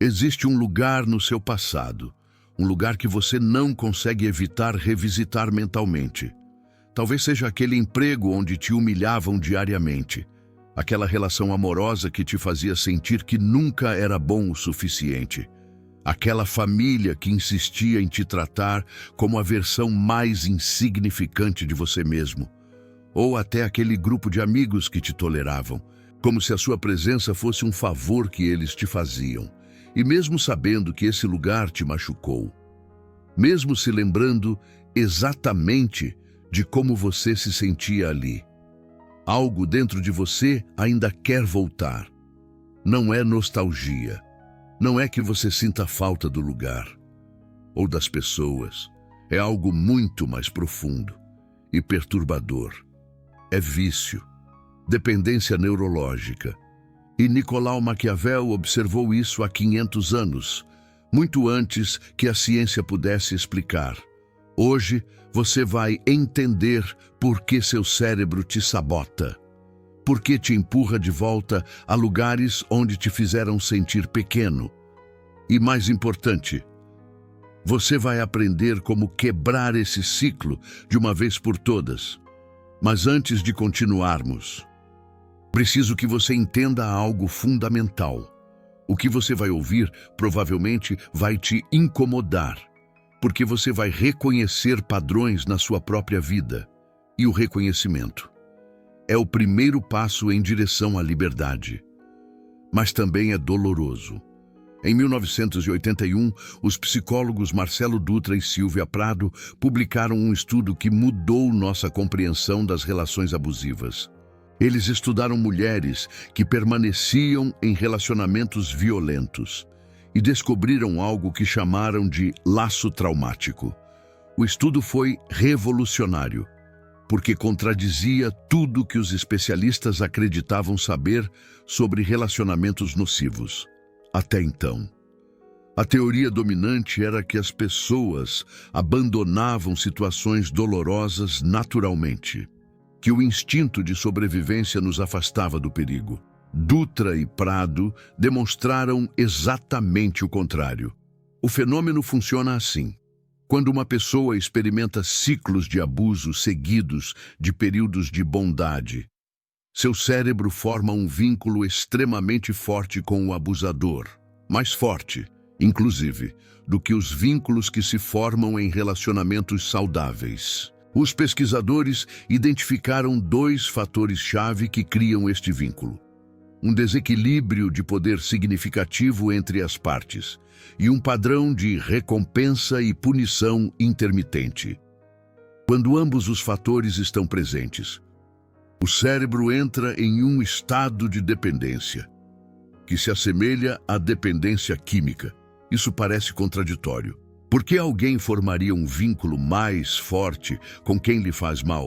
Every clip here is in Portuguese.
Existe um lugar no seu passado, um lugar que você não consegue evitar revisitar mentalmente. Talvez seja aquele emprego onde te humilhavam diariamente, aquela relação amorosa que te fazia sentir que nunca era bom o suficiente, aquela família que insistia em te tratar como a versão mais insignificante de você mesmo, ou até aquele grupo de amigos que te toleravam, como se a sua presença fosse um favor que eles te faziam. E mesmo sabendo que esse lugar te machucou, mesmo se lembrando exatamente de como você se sentia ali, algo dentro de você ainda quer voltar. Não é nostalgia, não é que você sinta falta do lugar ou das pessoas, é algo muito mais profundo e perturbador. É vício, dependência neurológica. E Nicolau Maquiavel observou isso há 500 anos, muito antes que a ciência pudesse explicar. Hoje, você vai entender por que seu cérebro te sabota, por que te empurra de volta a lugares onde te fizeram sentir pequeno. E mais importante, você vai aprender como quebrar esse ciclo de uma vez por todas. Mas antes de continuarmos, preciso que você entenda algo fundamental. O que você vai ouvir provavelmente vai te incomodar, porque você vai reconhecer padrões na sua própria vida. E o reconhecimento é o primeiro passo em direção à liberdade. Mas também é doloroso. Em 1981, os psicólogos Marcelo Dutra e Silvia Prado publicaram um estudo que mudou nossa compreensão das relações abusivas. Eles estudaram mulheres que permaneciam em relacionamentos violentos e descobriram algo que chamaram de laço traumático. O estudo foi revolucionário, porque contradizia tudo que os especialistas acreditavam saber sobre relacionamentos nocivos. Até então, a teoria dominante era que as pessoas abandonavam situações dolorosas naturalmente, que o instinto de sobrevivência nos afastava do perigo. Dutra e Prado demonstraram exatamente o contrário. O fenômeno funciona assim. Quando uma pessoa experimenta ciclos de abuso seguidos de períodos de bondade, seu cérebro forma um vínculo extremamente forte com o abusador, mais forte, inclusive, do que os vínculos que se formam em relacionamentos saudáveis. Os pesquisadores identificaram 2 fatores-chave que criam este vínculo: um desequilíbrio de poder significativo entre as partes e um padrão de recompensa e punição intermitente. Quando ambos os fatores estão presentes, o cérebro entra em um estado de dependência, que se assemelha à dependência química. Isso parece contraditório. Por que alguém formaria um vínculo mais forte com quem lhe faz mal?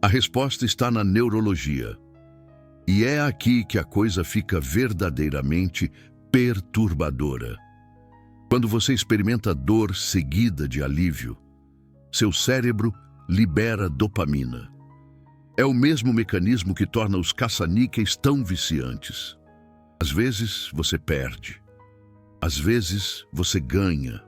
A resposta está na neurologia. E é aqui que a coisa fica verdadeiramente perturbadora. Quando você experimenta dor seguida de alívio, seu cérebro libera dopamina. É o mesmo mecanismo que torna os caça-níqueis tão viciantes. Às vezes você perde, às vezes você ganha.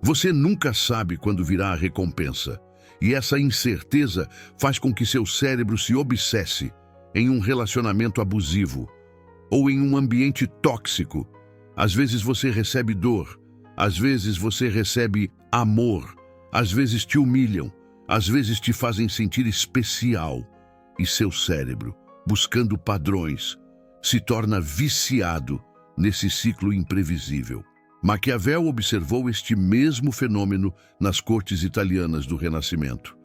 Você nunca sabe quando virá a recompensa, e essa incerteza faz com que seu cérebro se obsesse em um relacionamento abusivo ou em um ambiente tóxico. Às vezes você recebe dor, às vezes você recebe amor, às vezes te humilham, às vezes te fazem sentir especial, e seu cérebro, buscando padrões, se torna viciado nesse ciclo imprevisível. Maquiavel observou este mesmo fenômeno nas cortes italianas do Renascimento.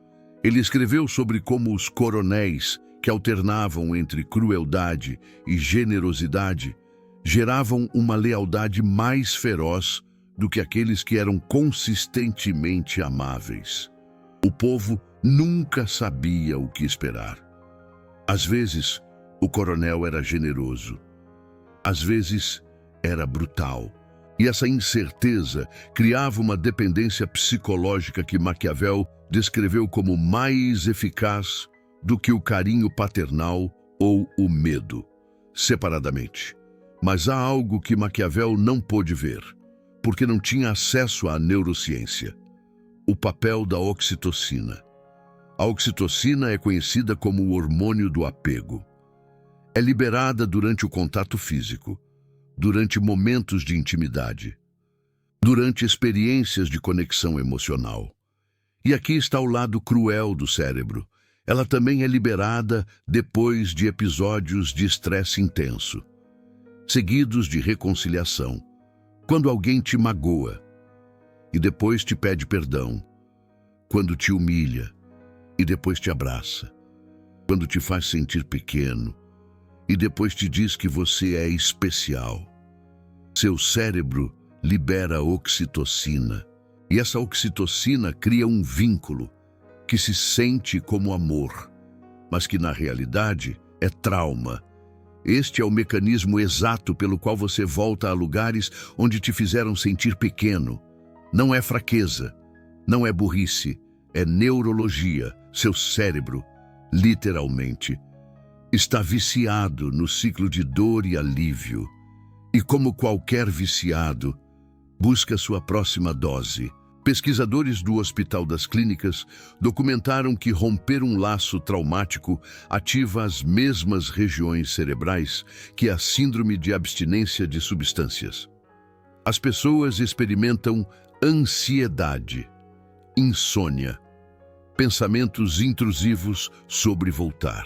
Ele escreveu sobre como os coronéis, que alternavam entre crueldade e generosidade, geravam uma lealdade mais feroz do que aqueles que eram consistentemente amáveis. O povo nunca sabia o que esperar. Às vezes, o coronel era generoso. Às vezes, era brutal. E essa incerteza criava uma dependência psicológica que Maquiavel descreveu como mais eficaz do que o carinho paternal ou o medo. Separadamente, Mas há algo que Maquiavel não pôde ver, porque não tinha acesso à neurociência: o papel da oxitocina. A oxitocina é conhecida como o hormônio do apego. É liberada durante o contato físico, durante momentos de intimidade, durante experiências de conexão emocional. E aqui está o lado cruel do cérebro. Ela também é liberada depois de episódios de estresse intenso, seguidos de reconciliação, quando alguém te magoa e depois te pede perdão, quando te humilha e depois te abraça, quando te faz sentir pequeno e depois te diz que você é especial. Seu cérebro libera oxitocina, e essa oxitocina cria um vínculo que se sente como amor, mas que na realidade é trauma. Este é o mecanismo exato pelo qual você volta a lugares onde te fizeram sentir pequeno. Não é fraqueza, não é burrice, é neurologia. Seu cérebro, literalmente, está viciado no ciclo de dor e alívio. E como qualquer viciado, busca sua próxima dose. Pesquisadores do Hospital das Clínicas documentaram que romper um laço traumático ativa as mesmas regiões cerebrais que a síndrome de abstinência de substâncias. As pessoas experimentam ansiedade, insônia, pensamentos intrusivos sobre voltar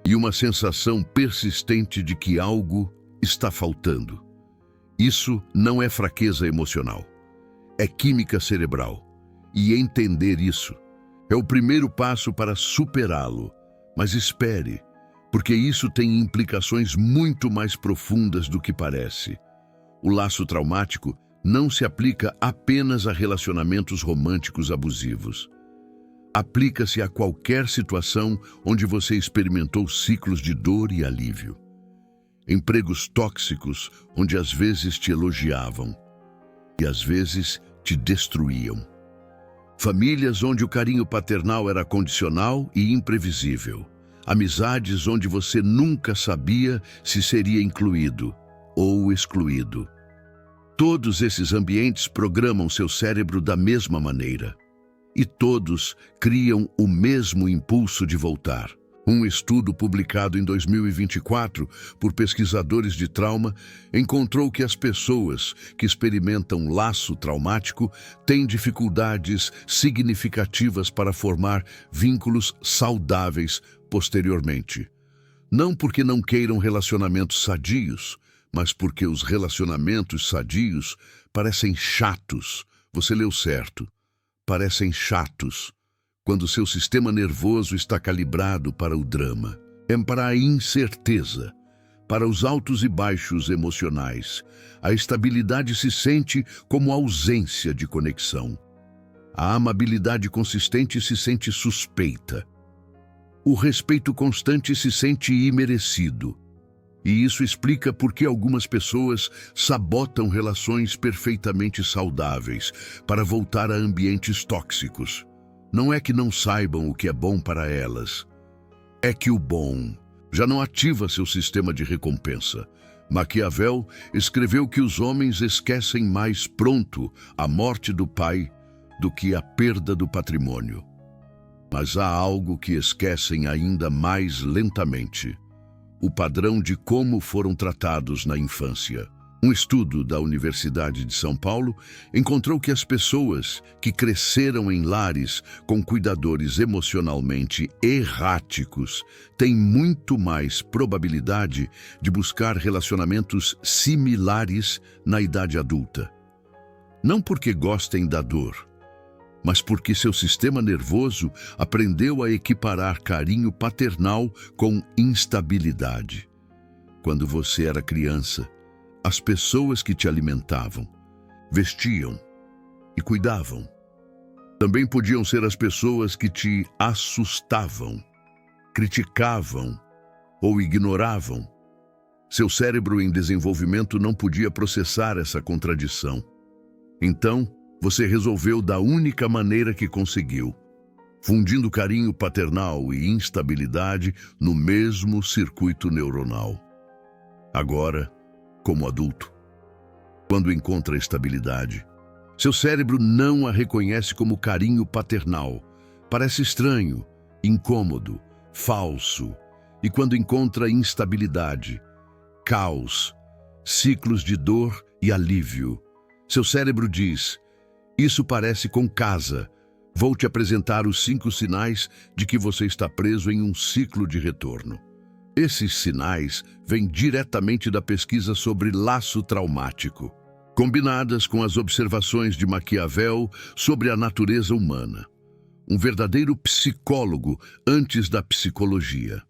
e uma sensação persistente de que algo está faltando. Isso não é fraqueza emocional. É química cerebral, e entender isso é o primeiro passo para superá-lo. Mas espere, porque isso tem implicações muito mais profundas do que parece. O laço traumático não se aplica apenas a relacionamentos românticos abusivos. Aplica-se a qualquer situação onde você experimentou ciclos de dor e alívio. Empregos tóxicos onde às vezes te elogiavam e às vezes te destruíam. Famílias onde o carinho paternal era condicional e imprevisível. Amizades onde você nunca sabia se seria incluído ou excluído. Todos esses ambientes programam seu cérebro da mesma maneira. E todos criam o mesmo impulso de voltar. Um estudo publicado em 2024 por pesquisadores de trauma encontrou que as pessoas que experimentam laço traumático têm dificuldades significativas para formar vínculos saudáveis posteriormente. Não porque não queiram relacionamentos sadios, mas porque os relacionamentos sadios parecem chatos. Você leu certo. Parecem chatos quando seu sistema nervoso está calibrado para o drama. É para a incerteza, para os altos e baixos emocionais. A estabilidade se sente como ausência de conexão. A amabilidade consistente se sente suspeita. O respeito constante se sente imerecido. E isso explica por que algumas pessoas sabotam relações perfeitamente saudáveis para voltar a ambientes tóxicos. Não é que não saibam o que é bom para elas. É que o bom já não ativa seu sistema de recompensa. Maquiavel escreveu que os homens esquecem mais pronto a morte do pai do que a perda do patrimônio. Mas há algo que esquecem ainda mais lentamente: o padrão de como foram tratados na infância. Um estudo da Universidade de São Paulo encontrou que as pessoas que cresceram em lares com cuidadores emocionalmente erráticos têm muito mais probabilidade de buscar relacionamentos similares na idade adulta. Não porque gostem da dor, mas porque seu sistema nervoso aprendeu a equiparar carinho paternal com instabilidade. Quando você era criança, as pessoas que te alimentavam, vestiam e cuidavam também podiam ser as pessoas que te assustavam, criticavam ou ignoravam. Seu cérebro em desenvolvimento não podia processar essa contradição. Então, você resolveu da única maneira que conseguiu, fundindo carinho paternal e instabilidade no mesmo circuito neuronal. Agora, como adulto. Quando encontra estabilidade, seu cérebro não a reconhece como carinho paternal. Parece estranho, incômodo, falso. E quando encontra instabilidade, caos, ciclos de dor e alívio, seu cérebro diz: isso parece com casa. Vou te apresentar os 5 sinais de que você está preso em um ciclo de retorno. Esses sinais vêm diretamente da pesquisa sobre laço traumático, combinadas com as observações de Maquiavel sobre a natureza humana. Um verdadeiro psicólogo antes da psicologia.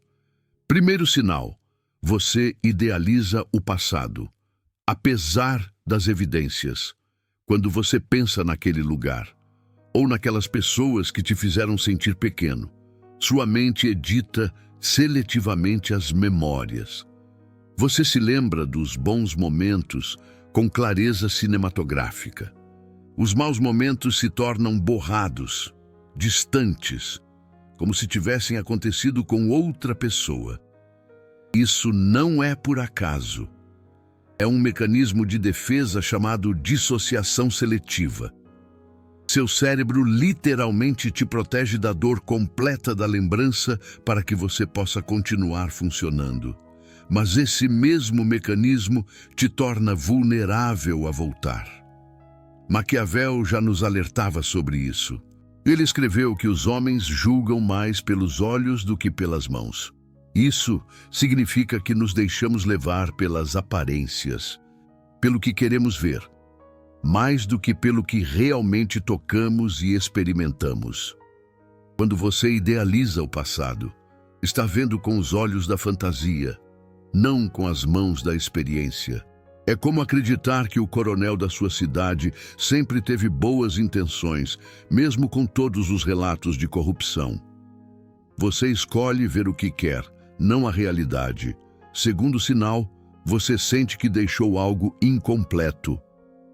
Primeiro sinal: você idealiza o passado, apesar das evidências. Quando você pensa naquele lugar, ou naquelas pessoas que te fizeram sentir pequeno, sua mente edita seletivamente as memórias. Você se lembra dos bons momentos com clareza cinematográfica. Os maus momentos se tornam borrados, distantes, como se tivessem acontecido com outra pessoa. Isso não é por acaso. É um mecanismo de defesa chamado dissociação seletiva. Seu cérebro literalmente te protege da dor completa da lembrança para que você possa continuar funcionando. Mas esse mesmo mecanismo te torna vulnerável a voltar. Maquiavel já nos alertava sobre isso. Ele escreveu que os homens julgam mais pelos olhos do que pelas mãos. Isso significa que nos deixamos levar pelas aparências, pelo que queremos ver, mais do que pelo que realmente tocamos e experimentamos. Quando você idealiza o passado, está vendo com os olhos da fantasia, não com as mãos da experiência. É como acreditar que o coronel da sua cidade sempre teve boas intenções, mesmo com todos os relatos de corrupção. Você escolhe ver o que quer, não a realidade. Segundo sinal, você sente que deixou algo incompleto.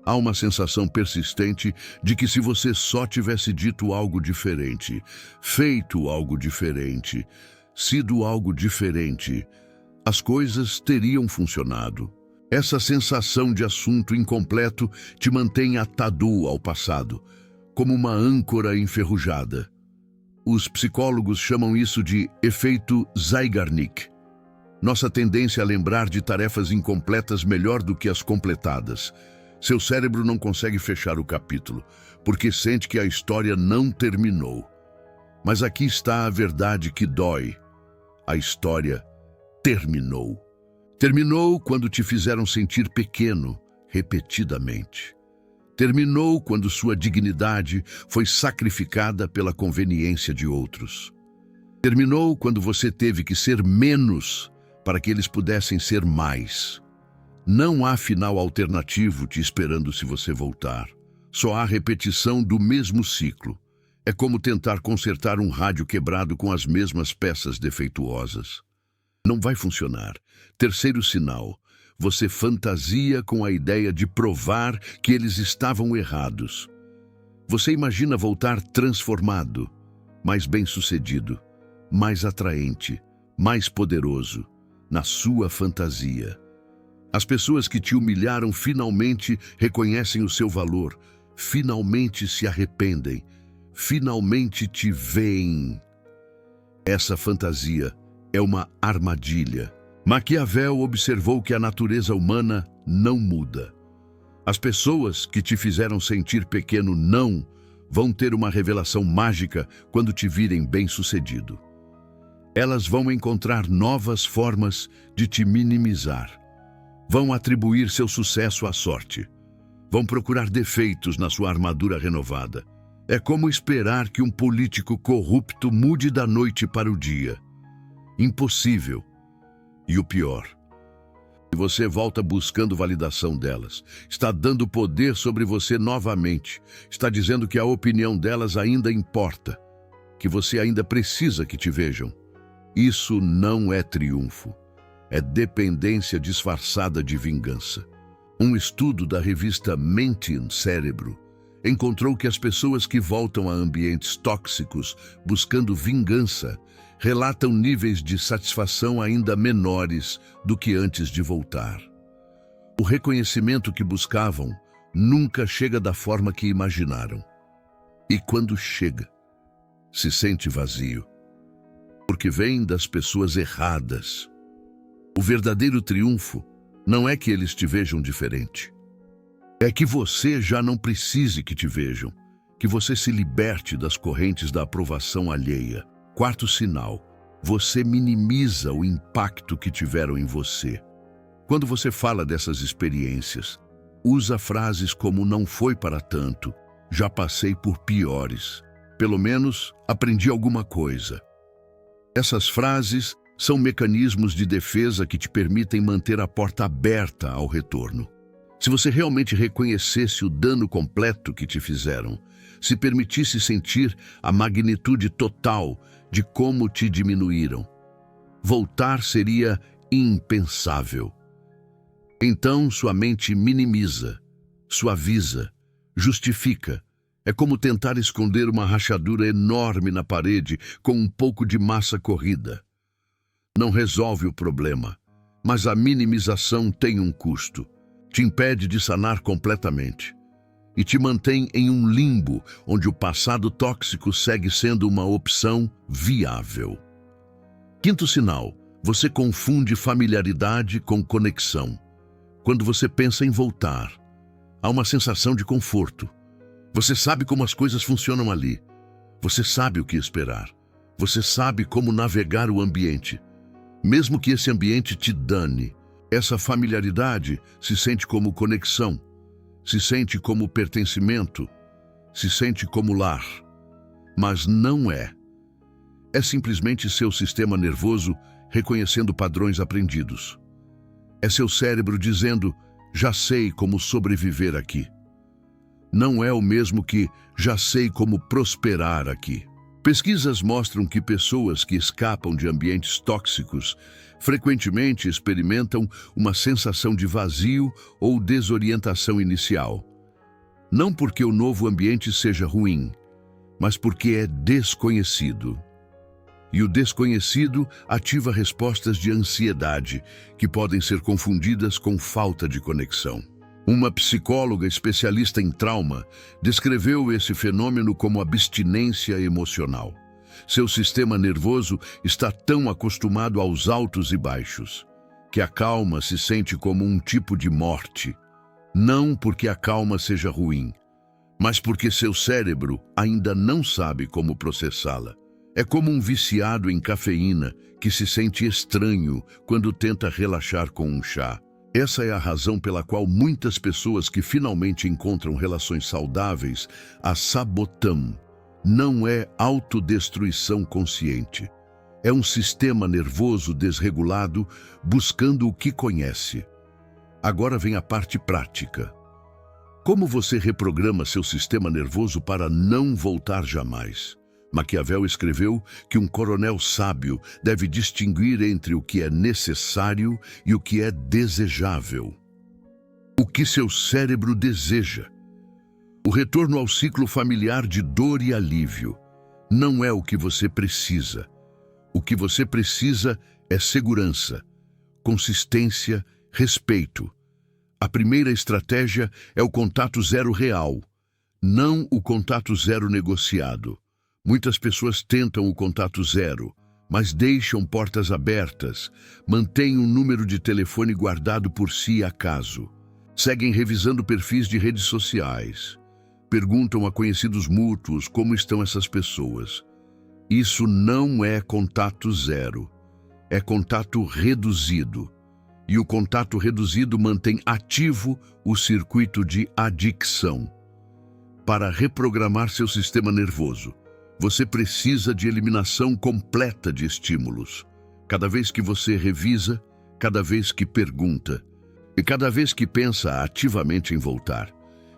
Há uma sensação persistente de que se você só tivesse dito algo diferente, feito algo diferente, sido algo diferente, as coisas teriam funcionado. Essa sensação de assunto incompleto te mantém atado ao passado, como uma âncora enferrujada. Os psicólogos chamam isso de efeito Zeigarnik. Nossa tendência a lembrar de tarefas incompletas melhor do que as completadas. Seu cérebro não consegue fechar o capítulo, porque sente que a história não terminou. Mas aqui está a verdade que dói. A história terminou. Terminou quando te fizeram sentir pequeno, repetidamente. Terminou quando sua dignidade foi sacrificada pela conveniência de outros. Terminou quando você teve que ser menos para que eles pudessem ser mais. Não há final alternativo te esperando se você voltar. Só há repetição do mesmo ciclo. É como tentar consertar um rádio quebrado com as mesmas peças defeituosas. Não vai funcionar. Terceiro sinal: você fantasia com a ideia de provar que eles estavam errados. Você imagina voltar transformado, mais bem-sucedido, mais atraente, mais poderoso, na sua fantasia. As pessoas que te humilharam finalmente reconhecem o seu valor, finalmente se arrependem, finalmente te veem. Essa fantasia é uma armadilha. Maquiavel observou que a natureza humana não muda. As pessoas que te fizeram sentir pequeno não vão ter uma revelação mágica quando te virem bem-sucedido. Elas vão encontrar novas formas de te minimizar. Vão atribuir seu sucesso à sorte. Vão procurar defeitos na sua armadura renovada. É como esperar que um político corrupto mude da noite para o dia. Impossível. E o pior, se você volta buscando validação delas, está dando poder sobre você novamente, está dizendo que a opinião delas ainda importa, que você ainda precisa que te vejam. Isso não é triunfo, é dependência disfarçada de vingança. Um estudo da revista Mente e Cérebro encontrou que as pessoas que voltam a ambientes tóxicos buscando vingança relatam níveis de satisfação ainda menores do que antes de voltar. O reconhecimento que buscavam nunca chega da forma que imaginaram. E quando chega, se sente vazio, porque vem das pessoas erradas. O verdadeiro triunfo não é que eles te vejam diferente. É que você já não precise que te vejam, que você se liberte das correntes da aprovação alheia. Quarto sinal, você minimiza o impacto que tiveram em você. Quando você fala dessas experiências, usa frases como "não foi para tanto", "já passei por piores", "pelo menos aprendi alguma coisa". Essas frases são mecanismos de defesa que te permitem manter a porta aberta ao retorno. Se você realmente reconhecesse o dano completo que te fizeram, se permitisse sentir a magnitude total de como te diminuíram, voltar seria impensável. Então sua mente minimiza, suaviza, justifica. É como tentar esconder uma rachadura enorme na parede com um pouco de massa corrida. Não resolve o problema, mas a minimização tem um custo. Te impede de sanar completamente e te mantém em um limbo onde o passado tóxico segue sendo uma opção viável. Quinto sinal, você confunde familiaridade com conexão. Quando você pensa em voltar, há uma sensação de conforto. Você sabe como as coisas funcionam ali. Você sabe o que esperar. Você sabe como navegar o ambiente. Mesmo que esse ambiente te dane, essa familiaridade se sente como conexão, se sente como pertencimento, se sente como lar. Mas não é. É simplesmente seu sistema nervoso reconhecendo padrões aprendidos. É seu cérebro dizendo, já sei como sobreviver aqui. Não é o mesmo que já sei como prosperar aqui. Pesquisas mostram que pessoas que escapam de ambientes tóxicos frequentemente experimentam uma sensação de vazio ou desorientação inicial. Não porque o novo ambiente seja ruim, mas porque é desconhecido. E o desconhecido ativa respostas de ansiedade, que podem ser confundidas com falta de conexão. Uma psicóloga especialista em trauma descreveu esse fenômeno como abstinência emocional. Seu sistema nervoso está tão acostumado aos altos e baixos, que a calma se sente como um tipo de morte. Não porque a calma seja ruim, mas porque seu cérebro ainda não sabe como processá-la. É como um viciado em cafeína que se sente estranho quando tenta relaxar com um chá. Essa é a razão pela qual muitas pessoas que finalmente encontram relações saudáveis as sabotam. Não é autodestruição consciente. É um sistema nervoso desregulado buscando o que conhece. Agora vem a parte prática. Como você reprograma seu sistema nervoso para não voltar jamais? Maquiavel escreveu que um coronel sábio deve distinguir entre o que é necessário e o que é desejável. O que seu cérebro deseja. O retorno ao ciclo familiar de dor e alívio não é o que você precisa. O que você precisa é segurança, consistência, respeito. A primeira estratégia é o contato zero real, não o contato zero negociado. Muitas pessoas tentam o contato zero, mas deixam portas abertas, mantêm um número de telefone guardado por si acaso, seguem revisando perfis de redes sociais, perguntam a conhecidos mútuos como estão essas pessoas. Isso não é contato zero, é contato reduzido. E o contato reduzido mantém ativo o circuito de adicção. Para reprogramar seu sistema nervoso, você precisa de eliminação completa de estímulos. Cada vez que você revisa, cada vez que pergunta e cada vez que pensa ativamente em voltar,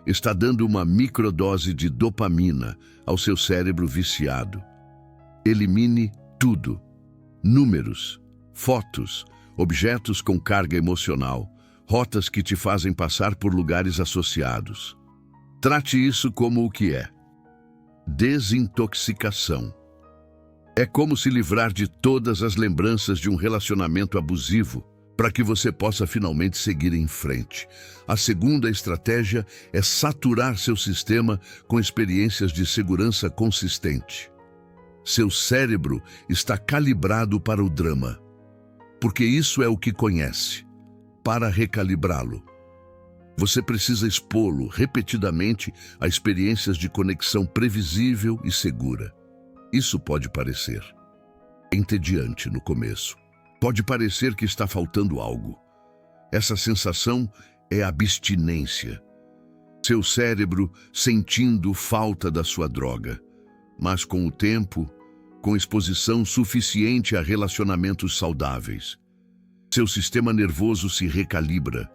está dando uma microdose de dopamina ao seu cérebro viciado. Elimine tudo. Números, fotos, objetos com carga emocional, rotas que te fazem passar por lugares associados. Trate isso como o que é. Desintoxicação. É como se livrar de todas as lembranças de um relacionamento abusivo, para que você possa finalmente seguir em frente. A segunda estratégia é saturar seu sistema com experiências de segurança consistente. Seu cérebro está calibrado para o drama, porque isso é o que conhece. Para recalibrá-lo, você precisa expô-lo repetidamente a experiências de conexão previsível e segura. Isso pode parecer entediante no começo. Pode parecer que está faltando algo. Essa sensação é abstinência. Seu cérebro sentindo falta da sua droga. Mas com o tempo, com exposição suficiente a relacionamentos saudáveis, seu sistema nervoso se recalibra.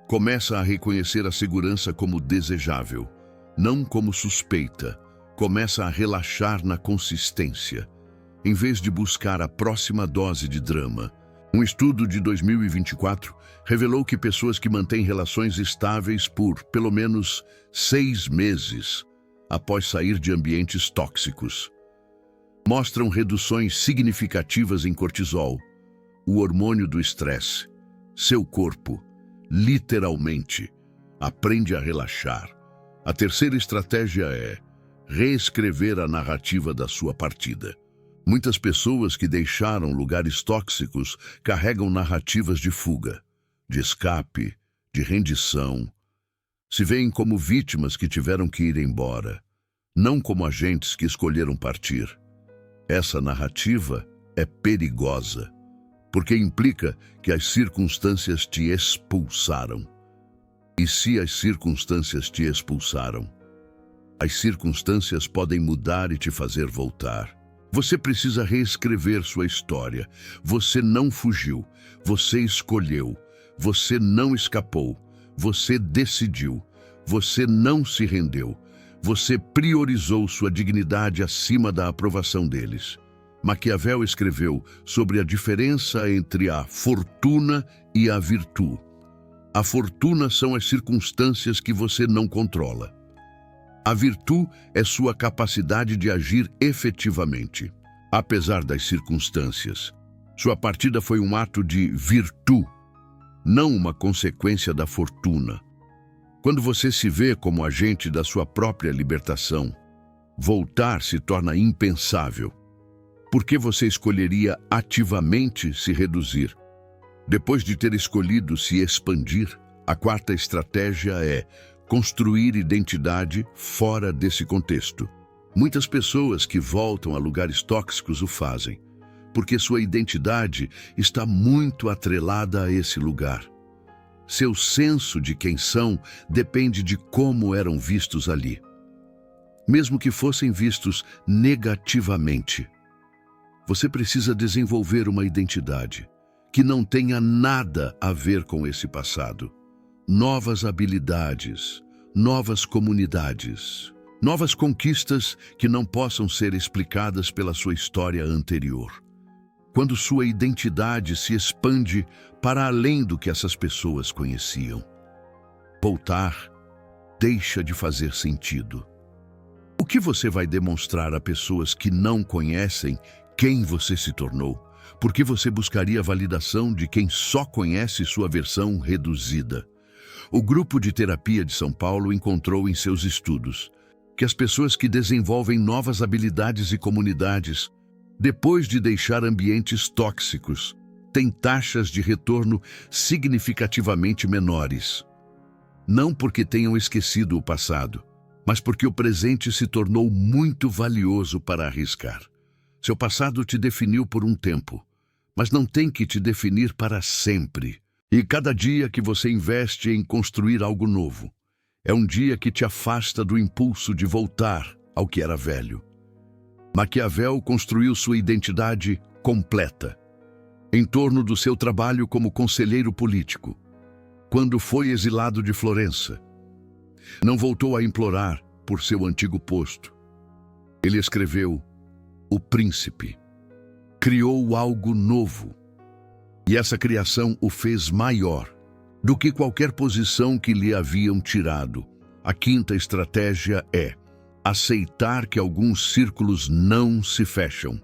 Começa a reconhecer a segurança como desejável, não como suspeita. Começa a relaxar na consistência, em vez de buscar a próxima dose de drama. Um estudo de 2024 revelou que pessoas que mantêm relações estáveis por, pelo menos, 6 meses após sair de ambientes tóxicos, mostram reduções significativas em cortisol, o hormônio do estresse. Seu corpo, literalmente, aprende a relaxar. A terceira estratégia é reescrever a narrativa da sua partida. Muitas pessoas que deixaram lugares tóxicos carregam narrativas de fuga, de escape, de rendição. Se veem como vítimas que tiveram que ir embora, não como agentes que escolheram partir. Essa narrativa é perigosa, porque implica que as circunstâncias te expulsaram. E se as circunstâncias te expulsaram, as circunstâncias podem mudar e te fazer voltar. Você precisa reescrever sua história. Você não fugiu, você escolheu, você não escapou, você decidiu, você não se rendeu, você priorizou sua dignidade acima da aprovação deles. Maquiavel escreveu sobre a diferença entre a fortuna e a virtude. A fortuna são as circunstâncias que você não controla. A virtude é sua capacidade de agir efetivamente, apesar das circunstâncias. Sua partida foi um ato de virtude, não uma consequência da fortuna. Quando você se vê como agente da sua própria libertação, voltar se torna impensável. Por que você escolheria ativamente se reduzir? Depois de ter escolhido se expandir, a quarta estratégia é construir identidade fora desse contexto. Muitas pessoas que voltam a lugares tóxicos o fazem, porque sua identidade está muito atrelada a esse lugar. Seu senso de quem são depende de como eram vistos ali, mesmo que fossem vistos negativamente. Você precisa desenvolver uma identidade que não tenha nada a ver com esse passado. Novas habilidades, novas comunidades, novas conquistas que não possam ser explicadas pela sua história anterior. Quando sua identidade se expande para além do que essas pessoas conheciam, voltar deixa de fazer sentido. O que você vai demonstrar a pessoas que não conhecem quem você se tornou? Por que você buscaria a validação de quem só conhece sua versão reduzida? O grupo de terapia de São Paulo encontrou em seus estudos que as pessoas que desenvolvem novas habilidades e comunidades, depois de deixar ambientes tóxicos, têm taxas de retorno significativamente menores. Não porque tenham esquecido o passado, mas porque o presente se tornou muito valioso para arriscar. Seu passado te definiu por um tempo, mas não tem que te definir para sempre. E cada dia que você investe em construir algo novo, é um dia que te afasta do impulso de voltar ao que era velho. Maquiavel construiu sua identidade completa em torno do seu trabalho como conselheiro político. Quando foi exilado de Florença, não voltou a implorar por seu antigo posto. Ele escreveu O Príncipe. Criou algo novo. E essa criação o fez maior do que qualquer posição que lhe haviam tirado. A quinta estratégia é aceitar que alguns círculos não se fecham.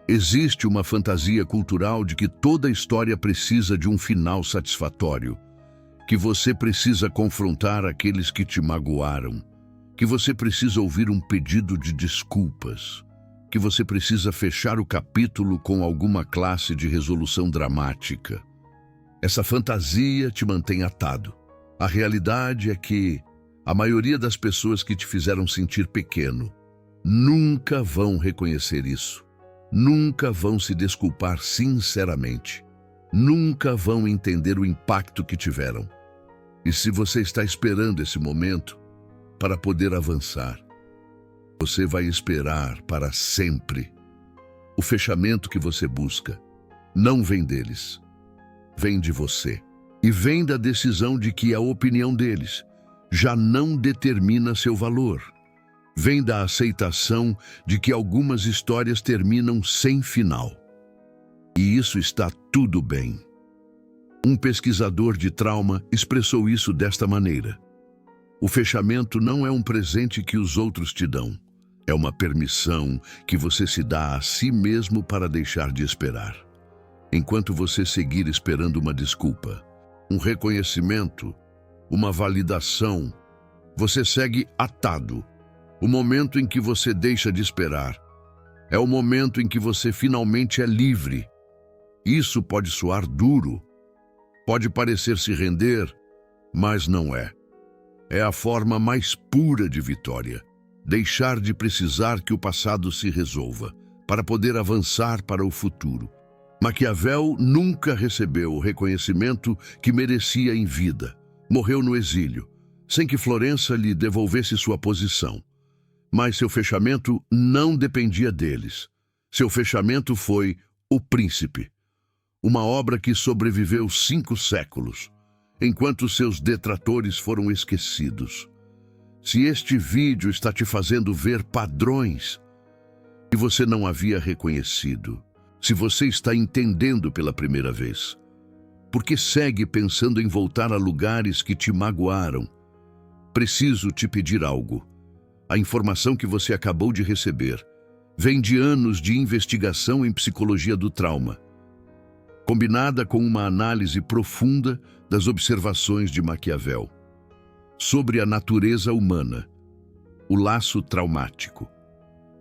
Existe uma fantasia cultural de que toda história precisa de um final satisfatório, que você precisa confrontar aqueles que te magoaram, que você precisa ouvir um pedido de desculpas, que você precisa fechar o capítulo com alguma classe de resolução dramática. Essa fantasia te mantém atado. A realidade é que a maioria das pessoas que te fizeram sentir pequeno nunca vão reconhecer isso, nunca vão se desculpar sinceramente, nunca vão entender o impacto que tiveram. E se você está esperando esse momento para poder avançar, você vai esperar para sempre. O fechamento que você busca não vem deles, vem de você. E vem da decisão de que a opinião deles já não determina seu valor. Vem da aceitação de que algumas histórias terminam sem final. E isso está tudo bem. Um pesquisador de trauma expressou isso desta maneira: o fechamento não é um presente que os outros te dão. É uma permissão que você se dá a si mesmo para deixar de esperar. Enquanto você seguir esperando uma desculpa, um reconhecimento, uma validação, você segue atado. O momento em que você deixa de esperar é o momento em que você finalmente é livre. Isso pode soar duro, pode parecer se render, mas não é. É a forma mais pura de vitória. Deixar de precisar que o passado se resolva, para poder avançar para o futuro. Maquiavel nunca recebeu o reconhecimento que merecia em vida. Morreu no exílio, sem que Florença lhe devolvesse sua posição. Mas seu fechamento não dependia deles. Seu fechamento foi O Príncipe, uma obra que sobreviveu 5 séculos, enquanto seus detratores foram esquecidos. Se este vídeo está te fazendo ver padrões que você não havia reconhecido, se você está entendendo pela primeira vez, porque segue pensando em voltar a lugares que te magoaram, preciso te pedir algo. A informação que você acabou de receber vem de anos de investigação em psicologia do trauma, combinada com uma análise profunda das observações de Maquiavel sobre a natureza humana, o laço traumático,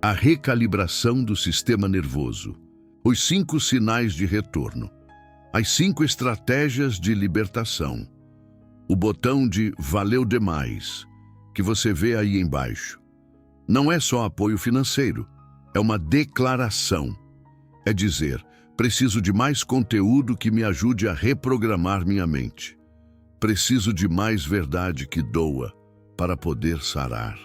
a recalibração do sistema nervoso, os 5 sinais de retorno, as 5 estratégias de libertação, o botão de valeu demais, que você vê aí embaixo. Não é só apoio financeiro, é uma declaração. É dizer, preciso de mais conteúdo que me ajude a reprogramar minha mente. Preciso de mais verdade que doa para poder sarar.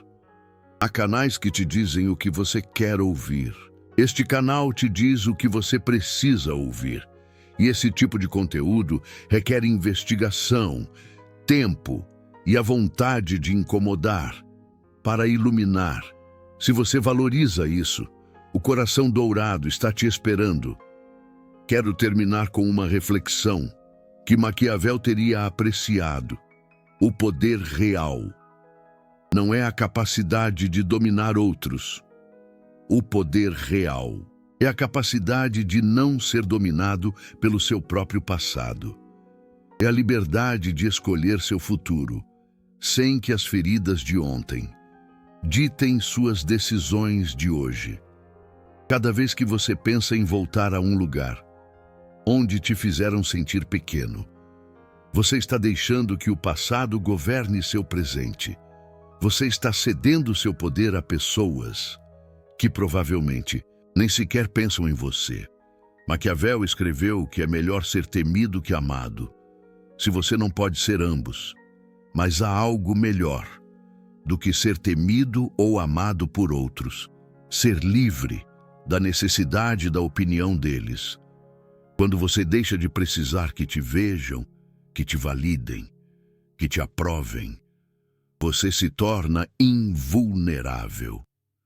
Há canais que te dizem o que você quer ouvir. Este canal te diz o que você precisa ouvir. E esse tipo de conteúdo requer investigação, tempo e a vontade de incomodar, para iluminar. Se você valoriza isso, o coração dourado está te esperando. Quero terminar com uma reflexão que Maquiavel teria apreciado. O poder real não é a capacidade de dominar outros. O poder real é a capacidade de não ser dominado pelo seu próprio passado. É a liberdade de escolher seu futuro, sem que as feridas de ontem ditem suas decisões de hoje. Cada vez que você pensa em voltar a um lugar onde te fizeram sentir pequeno, você está deixando que o passado governe seu presente. Você está cedendo seu poder a pessoas que provavelmente nem sequer pensam em você. Maquiavel escreveu que é melhor ser temido que amado. Se você não pode ser ambos, mas há algo melhor do que ser temido ou amado por outros. Ser livre da necessidade da opinião deles. Quando você deixa de precisar que te vejam, que te validem, que te aprovem, você se torna invulnerável.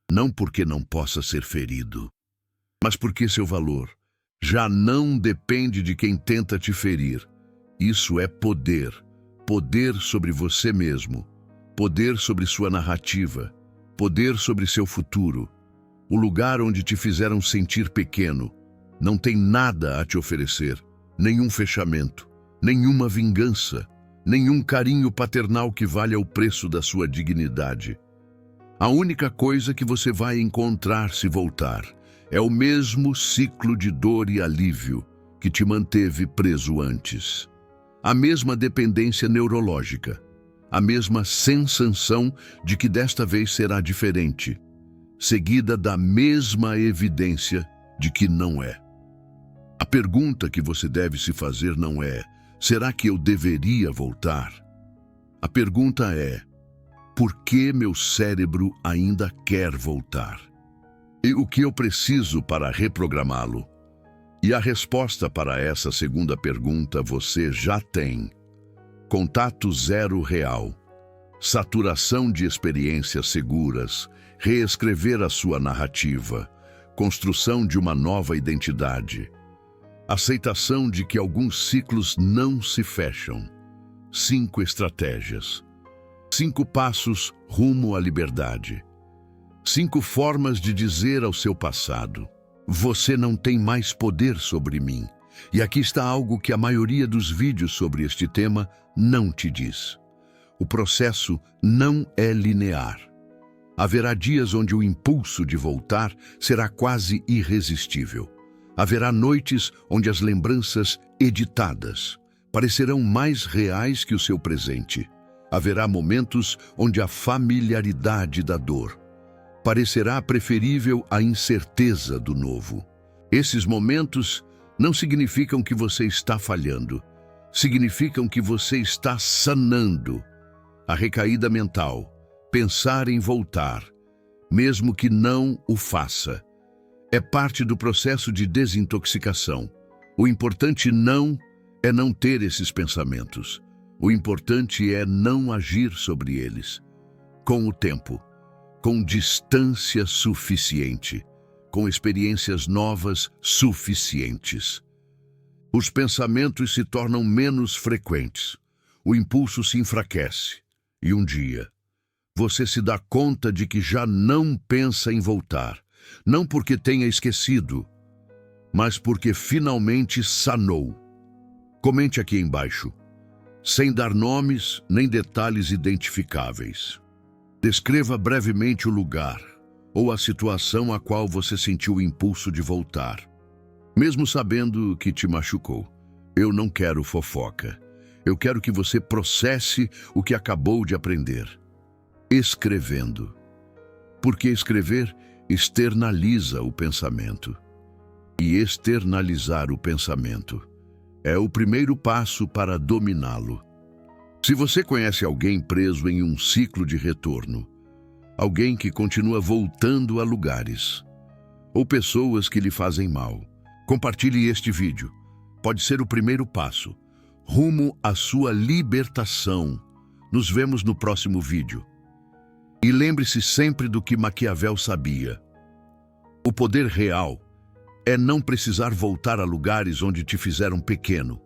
Não porque não possa ser ferido, mas porque seu valor já não depende de quem tenta te ferir. Isso é poder. Poder sobre você mesmo. Poder sobre sua narrativa. Poder sobre seu futuro. O lugar onde te fizeram sentir pequeno não tem nada a te oferecer, nenhum fechamento, nenhuma vingança, nenhum carinho paternal que valha o preço da sua dignidade. A única coisa que você vai encontrar se voltar é o mesmo ciclo de dor e alívio que te manteve preso antes. A mesma dependência neurológica, a mesma sensação de que desta vez será diferente, seguida da mesma evidência de que não é. A pergunta que você deve se fazer não é: será que eu deveria voltar? A pergunta é: por que meu cérebro ainda quer voltar? E o que eu preciso para reprogramá-lo? E a resposta para essa segunda pergunta você já tem. Contato zero real, saturação de experiências seguras, reescrever a sua narrativa, construção de uma nova identidade, aceitação de que alguns ciclos não se fecham. 5 estratégias. 5 passos rumo à liberdade. 5 formas de dizer ao seu passado: você não tem mais poder sobre mim. E aqui está algo que a maioria dos vídeos sobre este tema não te diz. O processo não é linear. Haverá dias onde o impulso de voltar será quase irresistível. Haverá noites onde as lembranças editadas parecerão mais reais que o seu presente. Haverá momentos onde a familiaridade da dor parecerá preferível à incerteza do novo. Esses momentos não significam que você está falhando, significam que você está sanando. A recaída mental, pensar em voltar, mesmo que não o faça, é parte do processo de desintoxicação. O importante não é não ter esses pensamentos. O importante é não agir sobre eles. Com o tempo, com distância suficiente, com experiências novas suficientes, os pensamentos se tornam menos frequentes, o impulso se enfraquece e um dia você se dá conta de que já não pensa em voltar, não porque tenha esquecido, mas porque finalmente sanou. Comente aqui embaixo, sem dar nomes nem detalhes identificáveis. Descreva brevemente o lugar ou a situação a qual você sentiu o impulso de voltar, mesmo sabendo que te machucou. Eu não quero fofoca. Eu quero que você processe o que acabou de aprender. Escrevendo. Porque escrever externaliza o pensamento. E externalizar o pensamento é o primeiro passo para dominá-lo. Se você conhece alguém preso em um ciclo de retorno, alguém que continua voltando a lugares, ou pessoas que lhe fazem mal, compartilhe este vídeo. Pode ser o primeiro passo, rumo à sua libertação. Nos vemos no próximo vídeo. E lembre-se sempre do que Maquiavel sabia. O poder real é não precisar voltar a lugares onde te fizeram pequeno,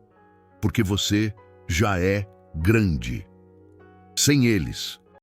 porque você já é grande. Sem eles,